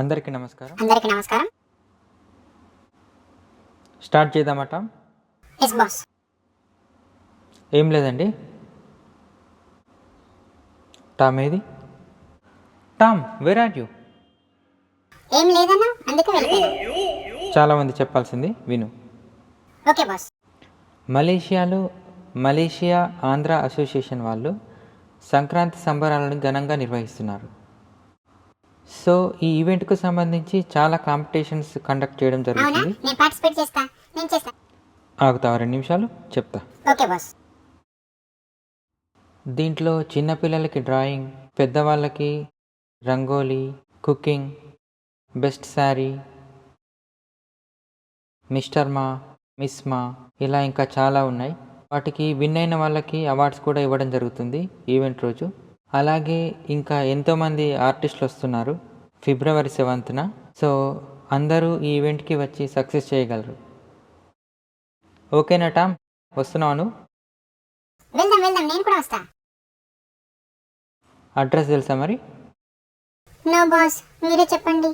అందరికీ నమస్కారం. అందరికీ నమస్కారం. స్టార్ట్ చేద్దామట. Yes boss. ఏం లేదండి. టామ్ ఏది? Tom, where are you? ఏం లేదన్నా, అందుకే వెళ్ళిపోయాను. చాలామంది చెప్పాల్సింది విను. Okay boss. Malaysia Andhra association వాళ్ళు సంక్రాంతి సంబరాలను ఘనంగా నిర్వహిస్తున్నారు. సో ఈ ఈవెంట్కు సంబంధించి చాలా కాంపిటీషన్స్ కండక్ట్ చేయడం అవునా, జరుగుతుంది. నేను పార్టిసిపేట్ చేస్తా. నేను చేస్తా. ఆగుతావా 2 నిమిషాలు? చెప్తా. Okay boss. దీంట్లో చిన్నపిల్లలకి డ్రాయింగ్, పెద్దవాళ్ళకి rangoli, cooking, best sari, mister మా, మిస్ మా, ఇలా ఇంకా చాలా ఉన్నాయి. వాటికి విన్ అయిన వాళ్ళకి అవార్డ్స్ కూడా ఇవ్వడం జరుగుతుంది ఈవెంట్ రోజు. అలాగే ఇంకా ఎంతోమంది ఆర్టిస్టులు వస్తున్నారు ఫిబ్రవరి 7న. సో అందరూ ఈ ఈవెంట్కి వచ్చి సక్సెస్ చేయగలరు. ఓకేనా టామ్? వస్తున్నాను. వెళ్దాం వెళ్దాం, నేను కూడా వస్తా. అడ్రస్ తెలుసా మరి? నో బాస్, మీరే చెప్పండి.